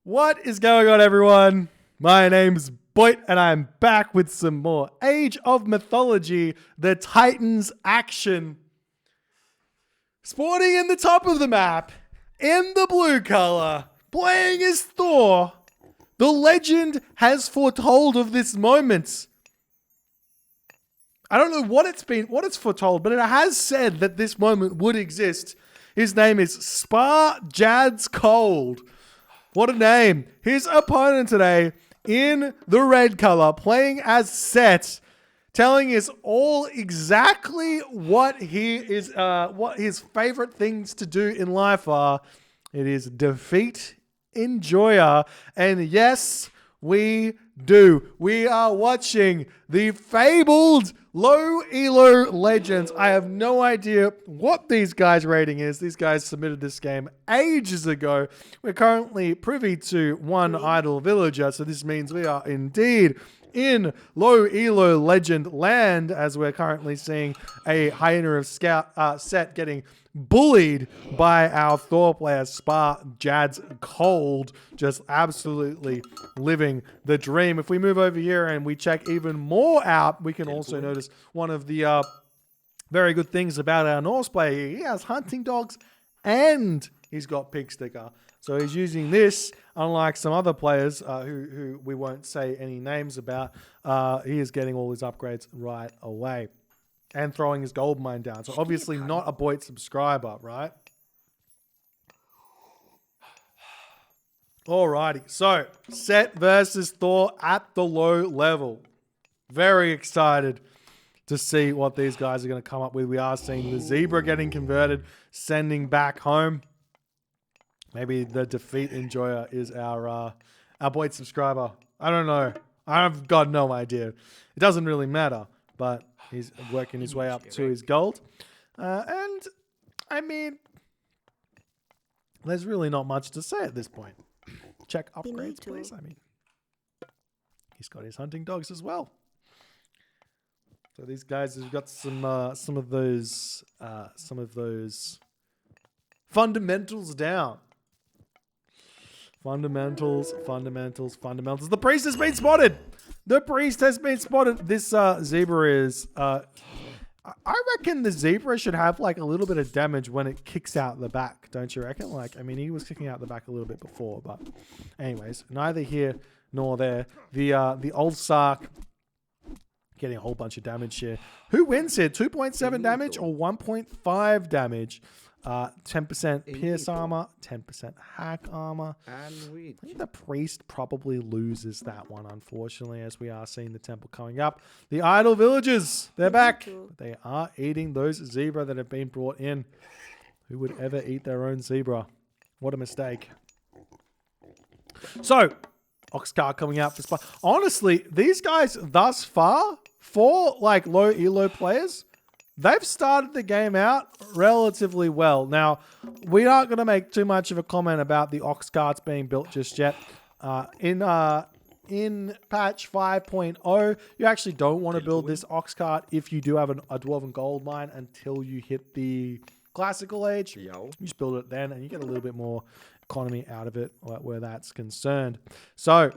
What is going on, everyone? My name's Boit, and I'm back with some more Age of Mythology, the Titans action. Sporting in the top of the map, in the blue color, playing as Thor. The legend has foretold of this moment. I don't know what it's foretold, but it has said that this moment would exist. His name is SparJadsCold. What a name. His opponent today in the red color, playing as Set, telling us all exactly what what his favorite things to do in life are. It is defeat enjoyer. And yes, we do. We are watching the fabled low elo legends. I have no idea what these guys' rating is. These guys submitted this game ages ago. We're currently privy to one idle villager, so this means we are indeed in low elo legend land, as we're currently seeing a hyena of Set getting bullied by our Thor player SparJadsCold, just absolutely living the dream. If we move over here and we check even more out, we can also notice one of the very good things about our Norse player. He has hunting dogs and he's got pig sticker. So he's using this, unlike some other players who we won't say any names about. He is getting all his upgrades right away and throwing his gold mine down. So obviously not a Boit subscriber, right? Alrighty, so Set versus Thor at the low level. Very excited to see what these guys are going to come up with. We are seeing the zebra getting converted, sending back home. Maybe the defeat enjoyer is our Boit subscriber. I don't know. I've got no idea. It doesn't really matter, but he's working his way up to his gold. And, I mean, there's really not much to say at this point. Check upgrades, please. I mean, he's got his hunting dogs as well. So these guys have got some of those fundamentals down. Fundamentals. The priest has been spotted. This zebra is... I reckon the zebra should have like a little bit of damage when it kicks out the back. Don't you reckon? Like, I mean, he was kicking out the back a little bit before, but anyways, neither here nor there. The old Sark getting a whole bunch of damage here. Who wins here? 2.7 damage or 1.5 damage? 10% pierce armor, 10% hack armor. I think the priest probably loses that one, unfortunately, as we are seeing the temple coming up. The idle villagers, they're back. They are eating those zebra that have been brought in. Who would ever eat their own zebra? What a mistake. So, Oxcar coming out for Spar. Honestly, these guys thus far, for like low elo players, they've started the game out relatively well. Now, we aren't going to make too much of a comment about the ox carts being built just yet. In patch 5.0, you actually don't want to build this ox cart if you do have a dwarven gold mine until you hit the classical age. You just build it then and you get a little bit more economy out of it where that's concerned. So,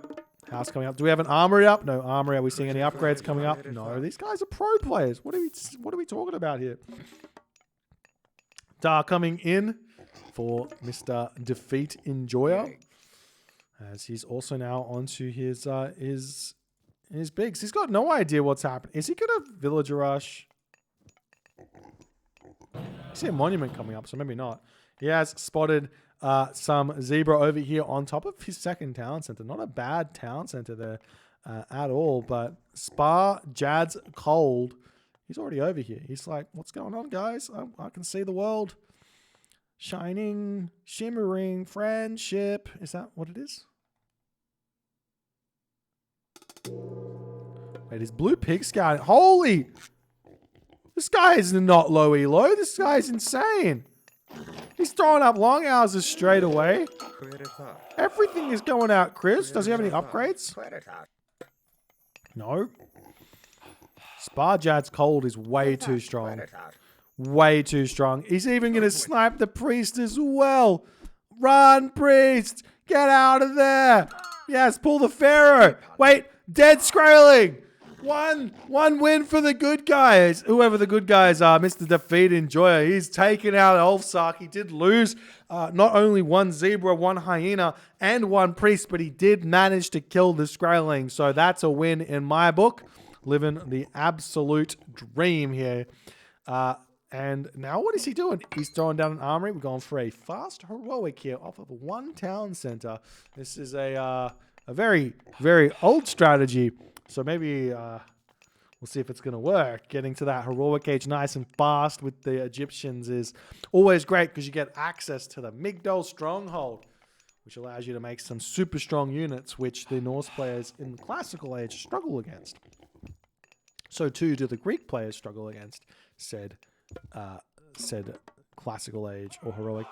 house coming up. Do we have an armory up? No armory. Are we seeing any upgrades coming up? No. These guys are pro players. What are we talking about here? Dar coming in for Mr. Defeat Enjoyer, as he's also now onto his bigs. He's got no idea what's happening. Is he gonna villager rush? I see a monument coming up, so maybe not. He has spotted some zebra over here on top of his second town center. Not a bad town center there at all, but SparJadsCold, he's already over here. He's like, what's going on, guys? I can see the world. Shining, shimmering, friendship. Is that what it is? Wait, is Blue Pig Scout? Holy! This guy is not low elo. This guy's insane. He's throwing up long houses straight away. Everything is going out, Chris. Does he have any upgrades? No. SparJadsCold is way too strong. Way too strong. He's even going to snipe the priest as well. Run, priest! Get out of there. Yes, pull the Pharaoh. Wait, dead Skraling. One win for the good guys. Whoever the good guys are, Mr. Defeat Enjoyer. He's taken out Ulfsark. He did lose not only one zebra, one hyena, and one priest, but he did manage to kill the Skraling. So that's a win in my book. Living the absolute dream here. And now what is he doing? He's throwing down an armory. We're going for a fast heroic here off of one town center. This is a very, very old strategy. So maybe we'll see if it's going to work. Getting to that heroic age nice and fast with the Egyptians is always great because you get access to the Migdol stronghold, which allows you to make some super strong units, which the Norse players in the classical age struggle against. So too do the Greek players struggle against said classical age or heroic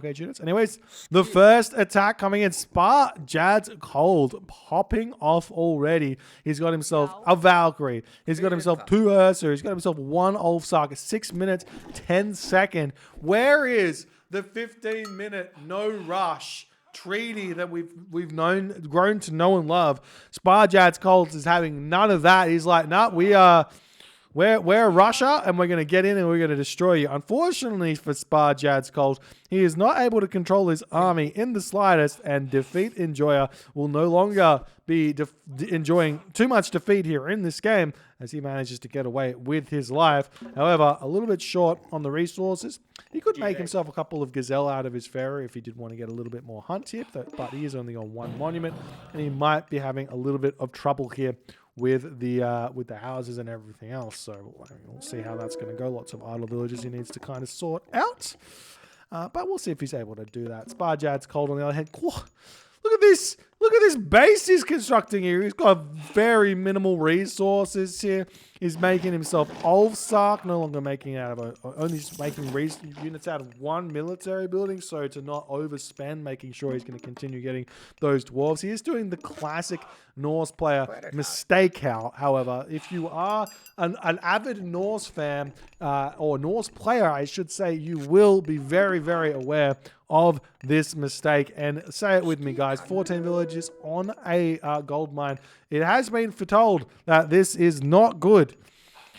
age units. Anyways, the first attack coming in, SparJadsCold popping off already. He's got himself a Valkyrie. He's got himself 2 Ursa. He's got himself 1 Ulfsark. 6 minutes, 10 second. Where is the 15-minute no rush treaty that we've grown to know and love? SparJadsCold is having none of that. He's like, nah, we're Russia, and we're going to get in and we're going to destroy you. Unfortunately for SparJadsCold, he is not able to control his army in the slightest, and Defeat Enjoyer will no longer be enjoying too much defeat here in this game as he manages to get away with his life. However, a little bit short on the resources. He could make himself a couple of gazelle out of his pharaoh if he did want to get a little bit more hunt here, but he is only on 1 monument, and he might be having a little bit of trouble here with the houses and everything else. So we'll see how that's going to go. Lots of idle villages he needs to kind of sort out. But we'll see if he's able to do that. SparJadsCold on the other hand. Look at this. Look at this base he's constructing here. He's got very minimal resources here. He's making himself Ulfsark, no longer making out of only making units out of 1 military building. So to not overspend, making sure he's going to continue getting those dwarves. He is doing the classic Norse player mistake. However, if you are an avid Norse fan or Norse player, I should say, you will be very, very aware of this mistake. And say it with me, guys. 14 villages on a gold mine. It has been foretold that this is not good.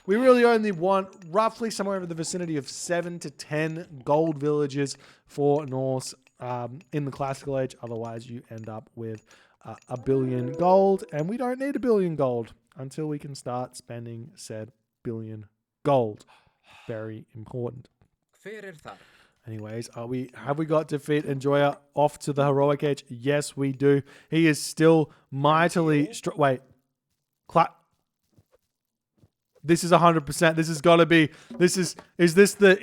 We really only want roughly somewhere in the vicinity of 7 to 10 gold villages for Norse in the classical age. Otherwise, you end up with 1 billion gold, and we don't need 1 billion gold until we can start spending said 1 billion gold. Very important. Anyways, have we got Defeat Enjoyer off to the heroic age? Yes, we do. He is still mightily wait. This is 100%. This has got to be. Is this the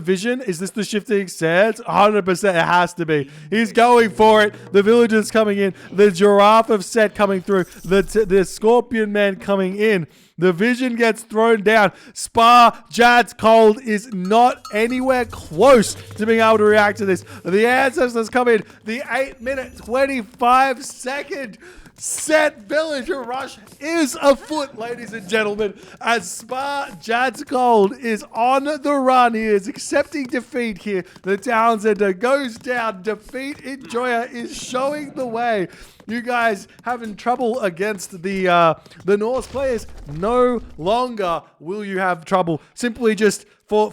vision? Is this the shifting sands? 100%. It has to be. He's going for it. The villagers coming in. The giraffe of Set coming through. The scorpion man coming in. The vision gets thrown down. SparJadsCold is not anywhere close to being able to react to this. The ancestors come in. The 8-minute, 25-second Set villager rush is afoot, ladies and gentlemen, as SparJadsCold is on the run. He is accepting defeat here. The town center goes down. Defeat Enjoyer is showing the way. You guys having trouble against the Norse players? No longer will you have trouble. Simply just for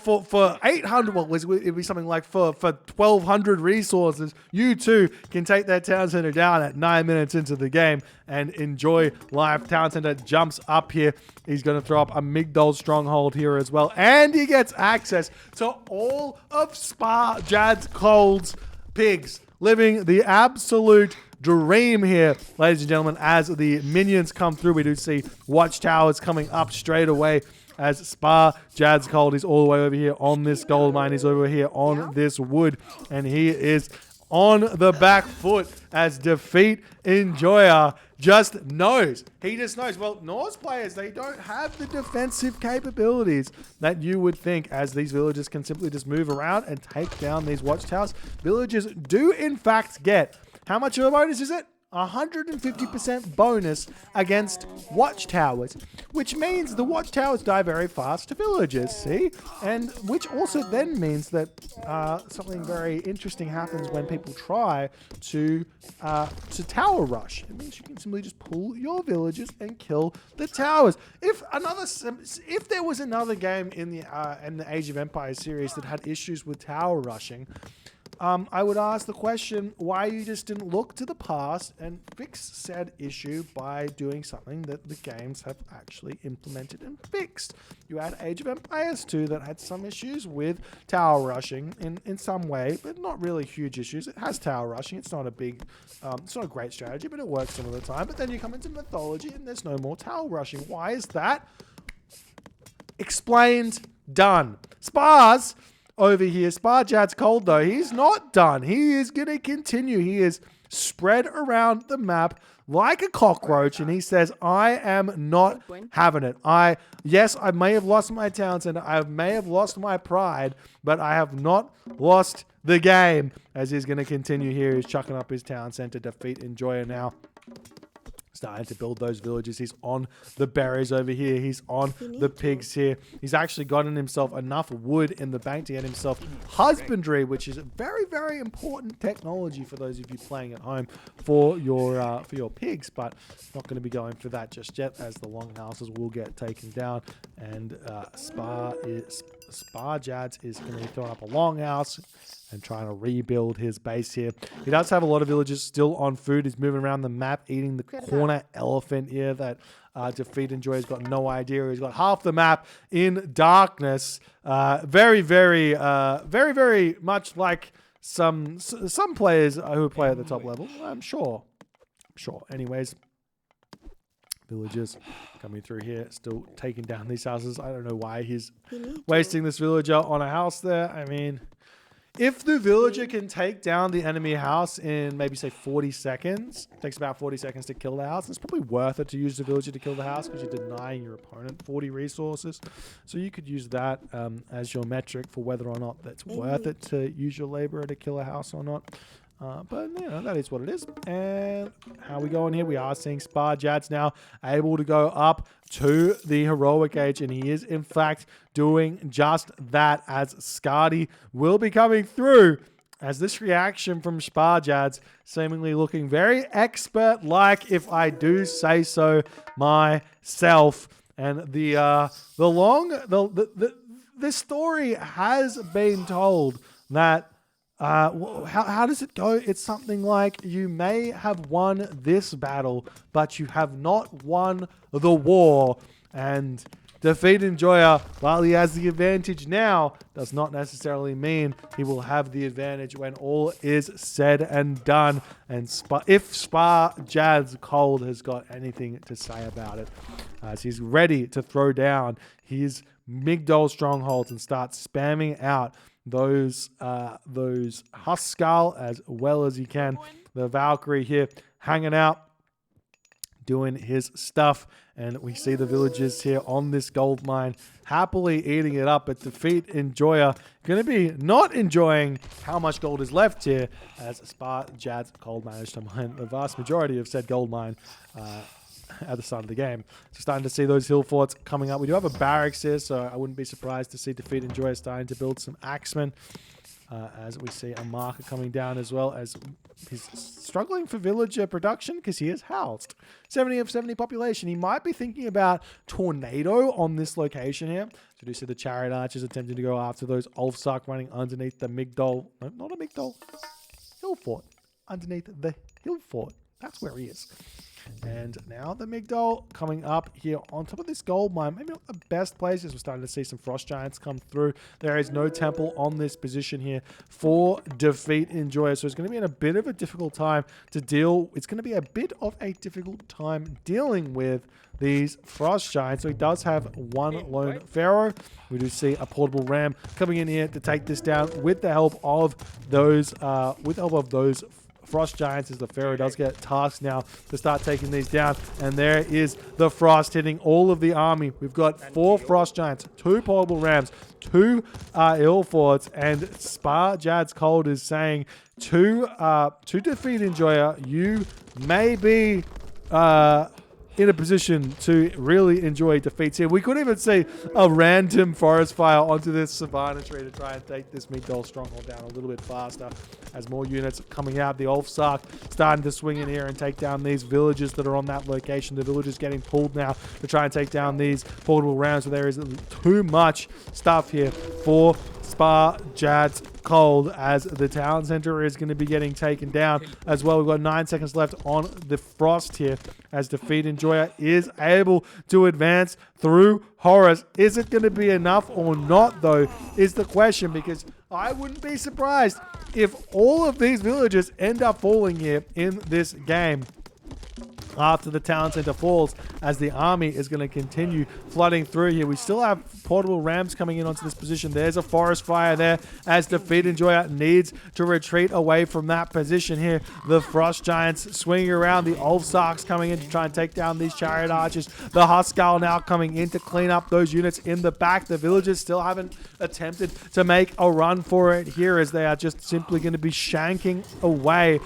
800, well, it'd be something like for 1,200 resources, you too can take that town center down at 9 minutes into the game and enjoy life. Town center jumps up here. He's going to throw up a Migdol stronghold here as well. And he gets access to all of SparJadsCold's pigs, living the absolute dream here, ladies and gentlemen. As the minions come through, we do see watchtowers coming up straight away as SparJadsCold is all the way over here on this gold mine. He's over here on this wood, and he is on the back foot as Defeat Enjoyer just knows. He just knows. Well, Norse players, they don't have the defensive capabilities that you would think, as these villagers can simply just move around and take down these watchtowers. Villagers do, in fact, get, how much of a bonus is it? 150% bonus against watchtowers, which means the watchtowers die very fast to villagers, see? And which also then means that something very interesting happens when people try to tower rush. It means you can simply just pull your villagers and kill the towers. If there was another game in the Age of Empires series that had issues with tower rushing, I would ask the question why you just didn't look to the past and fix said issue by doing something that the games have actually implemented and fixed. You had Age of Empires 2 that had some issues with tower rushing in some way, but not really huge issues. It has tower rushing. It's not a big, it's not a great strategy, but it works some of the time. But then you come into Mythology and there's no more tower rushing. Why is that? Explained. Done. Spars over here, SparJadsCold, though, he's not done. He is going to continue. He is spread around the map like a cockroach, and he says, I am not having it. Yes, I may have lost my town center. I may have lost my pride, but I have not lost the game. As he's going to continue here, he's chucking up his town center. Defeat Enjoyer now. Starting to build those villages. He's on the berries over here. He's on the pigs here. He's actually gotten himself enough wood in the bank to get himself husbandry, which is a very, very important technology for those of you playing at home for your pigs. But not going to be going for that just yet, as the longhouses will get taken down. And SparJads is going to be throwing up a longhouse and trying to rebuild his base here. He does have a lot of villagers still on food. He's moving around the map, eating the corner elephant here that Defeat Enjoyer's got no idea. He's got half the map in darkness. Very, very much like some players who play at the top level. I'm sure. Anyways, villagers coming through here, still taking down these houses. I don't know why he's wasting this villager on a house there. I mean, if the villager can take down the enemy house in maybe say 40 seconds, it takes about 40 seconds to kill the house, it's probably worth it to use the villager to kill the house because you're denying your opponent 40 resources. So you could use that as your metric for whether or not that's worth it to use your laborer to kill a house or not. But, you know, that is what it is. And how we go in here, we are seeing SparJads now able to go up to the heroic age. And he is, in fact, doing just that, as Skadi will be coming through. As this reaction from SparJads seemingly looking very expert-like, if I do say so myself. And the story has been told that how does it go? It's something like, you may have won this battle, but you have not won the war. And Defeat Enjoyer, while he has the advantage now, does not necessarily mean he will have the advantage when all is said and done. And if SparJadsCold has got anything to say about it, as he's ready to throw down his Migdol strongholds and start spamming out those Huskal as well as he can. The Valkyrie here hanging out, doing his stuff, and we see the villagers here on this gold mine happily eating it up. But Defeat Enjoyer going to be not enjoying how much gold is left here, as SparJadsCold managed to mine the vast majority of said gold mine at the start of the game. So starting to see those hill forts coming up. We do have a barracks here, so I wouldn't be surprised to see Defeat Enjoyer starting to build some axemen. As we see a marker coming down, as well as he's struggling for villager production because he is housed. 70 of 70 population. He might be thinking about Tornado on this location here. So we do see the Chariot Archers attempting to go after those Ulfsark running underneath the Migdol. No, not a Migdol. Hill fort. Underneath the hill fort. That's where he is. And now the Migdol coming up here on top of this gold mine. Maybe not the best places. We're starting to see some frost giants come through. There is no temple on this position here for Defeat Enjoyer. So it's going to be in a bit of a difficult time to deal. It's going to be a bit of a difficult time dealing with these frost giants. So he does have one lone pharaoh. We do see a portable ram coming in here to take this down with the help of those Frost Giants as the Pharaoh does get tasked now to start taking these down. And there is the Frost hitting all of the army. We've got 4 Frost Giants, 2 portable rams, 2 Ill Forts, and SparJadsCold is saying to defeat Enjoyer, you may be in a position to really enjoy defeats here. We could even see a random forest fire onto this Savannah tree to try and take this Migdol stronghold down a little bit faster as more units coming out. The Ulfsark starting to swing in here and take down these villages that are on that location. The villagers getting pulled now to try and take down these portable rounds. So there is too much stuff here for SparJadsCold as the town center is going to be getting taken down as well. We've got 9 seconds left on the Frost here as Defeat Enjoyer is able to advance through Horus. Is it going to be enough or not, though, is the question, because I wouldn't be surprised if all of these villages end up falling here in this game after the town center falls, as the army is going to continue flooding through here. We still have portable rams coming in onto this position. There's a forest fire there as Defeat Enjoyer needs to retreat away from that position here. The Frost Giants swinging around. The Ulfsarks coming in to try and take down these chariot archers. The Huskarl now coming in to clean up those units in the back. The villagers still haven't attempted to make a run for it here, as they are just simply going to be shanking away.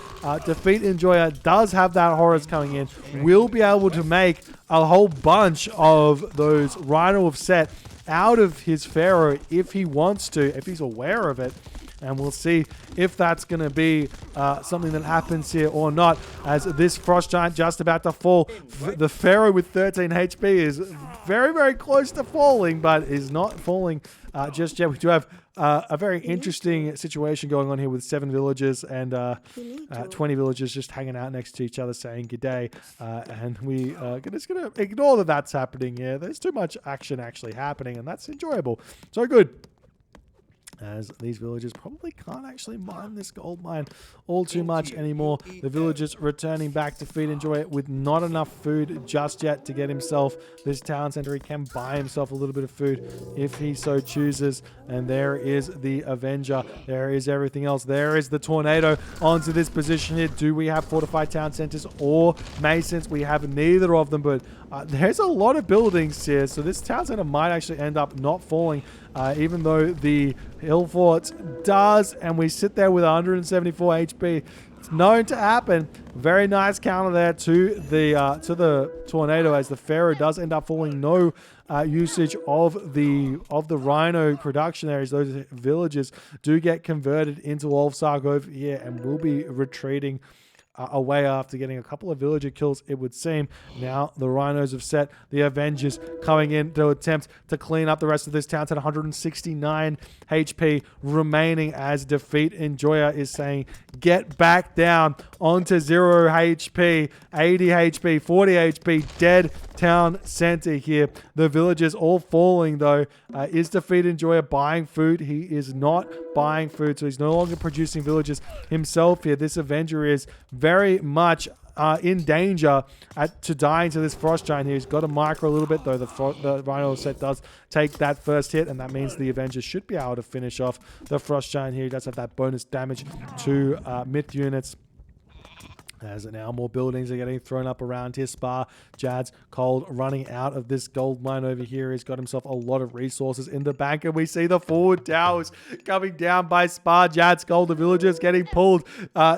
Defeat Enjoyer does have that Horus coming in. Will be able to make a whole bunch of those Rhino of Set out of his Pharaoh if he wants to, if he's aware of it. And we'll see if that's going to be something that happens here or not, as this Frost Giant just about to fall. The Pharaoh with 13 HP is very, very close to falling, but is not falling just yet. We do have a very interesting situation going on here with 7 villages and 20 villagers just hanging out next to each other saying good day. And we just going to ignore that that's happening here. There's too much action actually happening, and that's enjoyable. So good, as these villagers probably can't actually mine this gold mine all too much anymore. The villagers returning back to Feed Enjoy with not enough food just yet to get himself this town center. He can buy himself a little bit of food if he so chooses. And there is the Avenger. There is everything else. There is the Tornado onto this position here. Do we have fortified town centers or masons? We have neither of them, but there's a lot of buildings here, so this town center might actually end up not falling, even though the Hill Fort does, and we sit there with 174 HP. It's known to happen. Very nice counter there to the Tornado, as the Pharaoh does end up falling. No usage of the Rhino production there, as those villages do get converted into Ulfsark over here and will be retreating away after getting a couple of villager kills, it would seem. Now the Rhinos have set the Avengers coming in to attempt to clean up the rest of this town at 169 HP remaining, as Defeat Enjoyer is saying get back down onto 0 HP, 80 HP, 40 HP, dead town center here. The villagers all falling though. Is Defeat Enjoyer buying food? He is not buying food, so he's no longer producing villagers himself here. This Avenger is very much in danger to dying to this Frost Giant here. He's got to micro a little bit though. The Rhino set does take that first hit, and that means the Avenger should be able to finish off the Frost Giant here. He does have that bonus damage to myth units. As now more buildings are getting thrown up around here. SparJadsCold running out of this gold mine over here. He's got himself a lot of resources in the bank, and we see the forward towers coming down by SparJadsCold. The villagers getting pulled.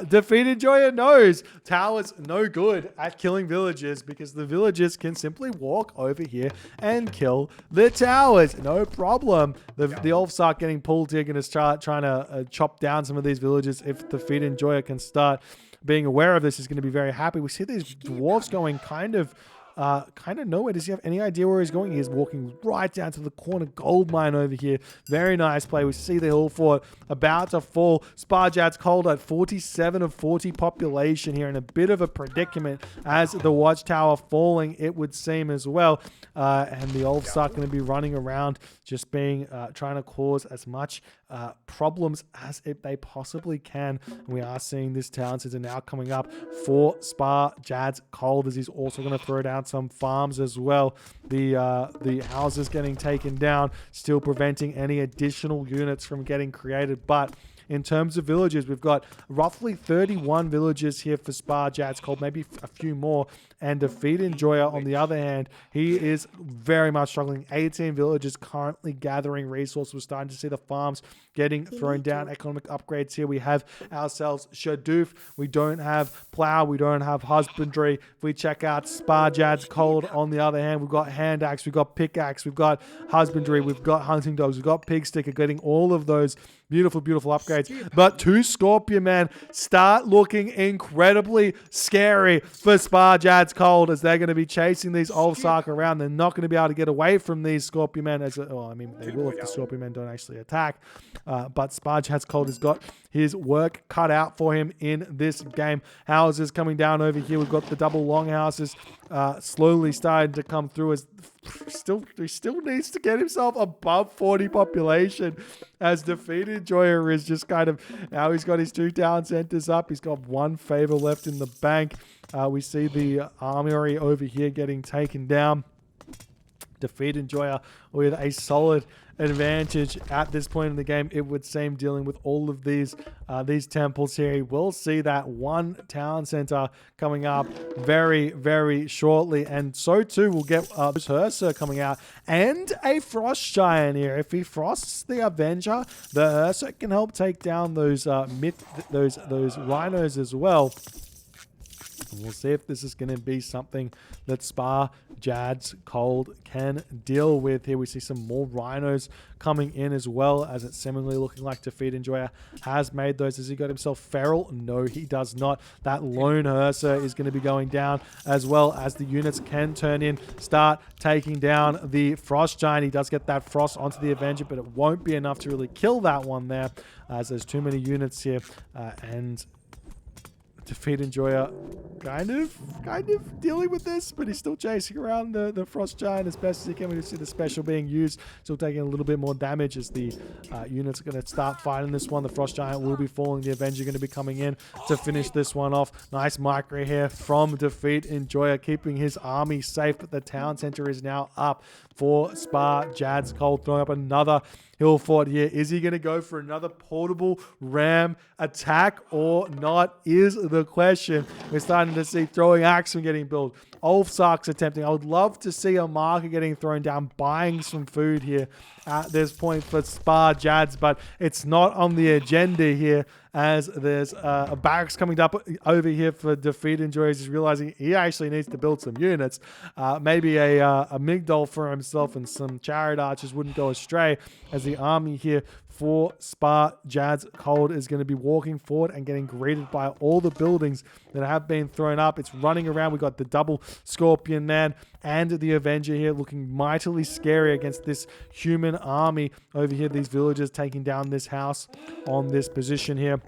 Defeat Enjoyer knows towers no good at killing villagers, because the villagers can simply walk over here and kill the towers. No problem. The Ulfsark getting pulled here, going to start trying to chop down some of these villagers. If Defeat Enjoyer can start being aware of this, is going to be very happy. We see these dwarves going kind of nowhere. Does he have any idea where he's going? He's walking right down to the corner gold mine over here. Very nice play. We see the Hill Fort about to fall. SparJadsCold at 47 of 40 population here, in a bit of a predicament as the watchtower falling, it would seem, as well. And the Ulfsark going to be running around, just being trying to cause as much problems as they possibly can. And we are seeing this town center now coming up for SparJadsCold, as he's also going to throw down some farms as well. The houses getting taken down, still preventing any additional units from getting created, but in terms of villages. We've got roughly 31 villages here for SparJadsCold, maybe a few more. And Defeat Enjoyer, on the other hand, he is very much struggling. 18 villages currently gathering resources. We're starting to see the farms getting thrown down. Economic upgrades here. We have ourselves Shadoof. We don't have Plow. We don't have Husbandry. If we check out SparJadsCold, on the other hand, we've got Hand Axe, we've got Pickaxe, we've got Husbandry, we've got Hunting Dogs, we've got Pig Sticker, getting all of those beautiful, beautiful upgrades. But 2 Scorpion Men start looking incredibly scary for SparJadsCold, as they're going to be chasing these Ulfsark around. They're not going to be able to get away from these Scorpion Men. Well, I mean, they will if the Scorpion Men don't actually attack. But SparJadsCold has got his work cut out for him in this game. Houses coming down over here. We've got the double longhouses slowly starting to come through, as he still needs to get himself above 40 population, as Defeat Enjoyer is just kind of, now he's got his 2 town centers up. He's got 1 favor left in the bank. We see the armory over here getting taken down. Defeat Enjoyer with a solid advantage at this point in the game, it would seem, dealing with all of these temples here. He will see that 1 town center coming up very, very shortly, and so too we'll get Ursa coming out and a Frost Giant here. If he frosts the Avenger, the Ursa can help take down those those rhinos as well. And we'll see if this is going to be something that SparJadsCold can deal with. Here we see some more rhinos coming in as well, as it's seemingly looking like Defeat Enjoyer has made those. Has he got himself feral? No, he does not. That lone Ursa is going to be going down, as well as the units can turn in, start taking down the Frost Giant. He does get that frost onto the Avenger, but it won't be enough to really kill that one there, as there's too many units here. And Defeat Enjoyer kind of dealing with this, but he's still chasing around the Frost Giant as best as he can. We see the special being used, still taking a little bit more damage as the units are going to start fighting this one. The Frost Giant will be falling. The Avenger going to be coming in to finish this one off. Nice micro here from Defeat Enjoyer, keeping his army safe, but the town center is now up for SparJadsCold, throwing up another hill fort here. Is he going to go for another portable ram attack or not, is the question. We're starting to see throwing action getting built. Ulfsark's attempting. I would love to see a marker getting thrown down, buying some food here at this point for SparJads, but it's not on the agenda here, as there's a barracks coming up over here for Defeat Enjoyers. He's realizing he actually needs to build some units. Maybe a Migdol for himself and some Chariot Archers wouldn't go astray, as the army here for SparJadsCold is going to be walking forward and getting greeted by all the buildings that have been thrown up. It's running around. We've got the double Scorpion Man and the Avenger here, looking mightily scary against this human army over here. These villagers taking down this house on this position here,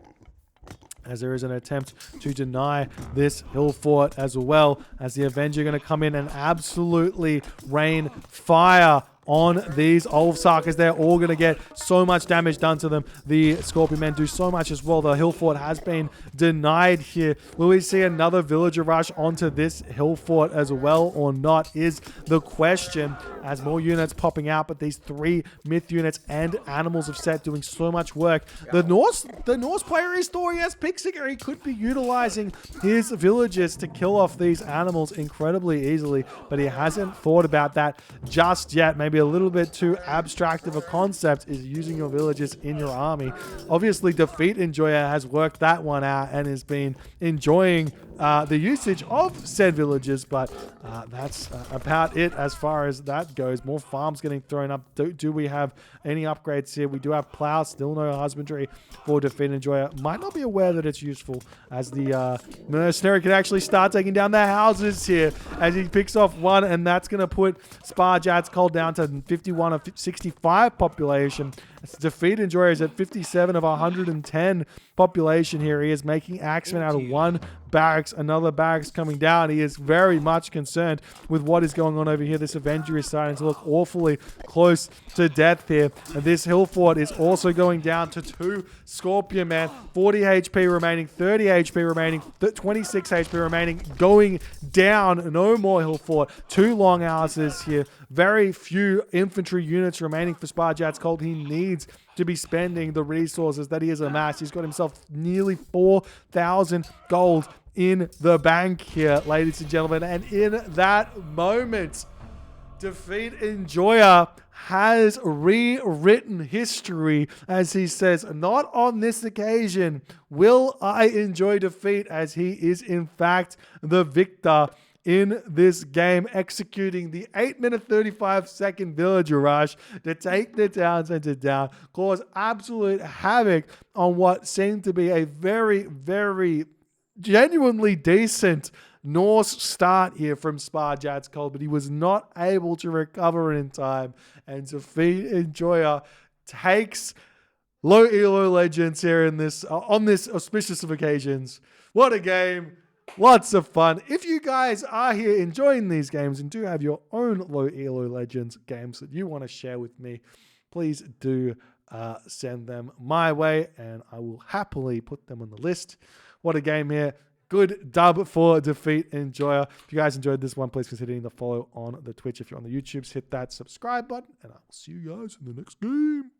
as there is an attempt to deny this hill fort, as well as the Avenger going to come in and absolutely rain fire on these Ulfsark, as they're all going to get so much damage done to them. The Scorpion Men do so much as well. The hill fort has been denied here. Will we see another villager rush onto this hill fort as well or not, is the question, as more units popping out, but these 3 myth units and animals of set doing so much work. The Norse player is Thor. Yes, Pigsicker, he could be utilizing his villagers to kill off these animals incredibly easily, but he hasn't thought about that just yet. Maybe a little bit too abstract of a concept is using your villagers in your army. Obviously, Defeat Enjoyer has worked that one out and has been enjoying the usage of said villagers, but that's about it as far as that goes. More farms getting thrown up. Do we have any upgrades here? We do have Plow, still no Husbandry for Defeat Enjoyer. Might not be aware that it's useful, as the Mercenary can actually start taking down their houses here as he picks off one, and that's going to put SparJadsCold down to 51 of 65 population. Defeat Enjoyer is at 57 of 110 population here. He is making axemen out of 1 barracks, another barracks coming down. He is very much concerned with what is going on over here. This Avenger is starting to look awfully close to death here. And this hill fort is also going down to 2 Scorpion Man. 40 HP remaining, 30 HP remaining, 26 HP remaining, going down. No more hill fort. 2 longhouses here. Very few infantry units remaining for SparJadsCold. He needs needs to be spending the resources that he has amassed. He's got himself nearly 4,000 gold in the bank here, ladies and gentlemen. And in that moment, Defeat Enjoyer has rewritten history as he says, not on this occasion will I enjoy defeat, as he is in fact the victor in this game, executing the 8-minute 35-second villager rush to take the town center down, cause absolute havoc on what seemed to be a very, very genuinely decent Norse start here from SparJadsCold, but he was not able to recover in time, and Defeat Enjoyer takes low elo legends here in this on this auspicious of occasions. What a game! Lots of fun. If you guys are here enjoying these games and do have your own low elo legends games that you want to share with me, please do send them my way, and I will happily put them on the list. What a game here. Good dub for Defeat Enjoyer. If you guys enjoyed this one, please consider hitting the follow on the Twitch. If you're on the YouTubes, hit that subscribe button, and I will see you guys in the next game.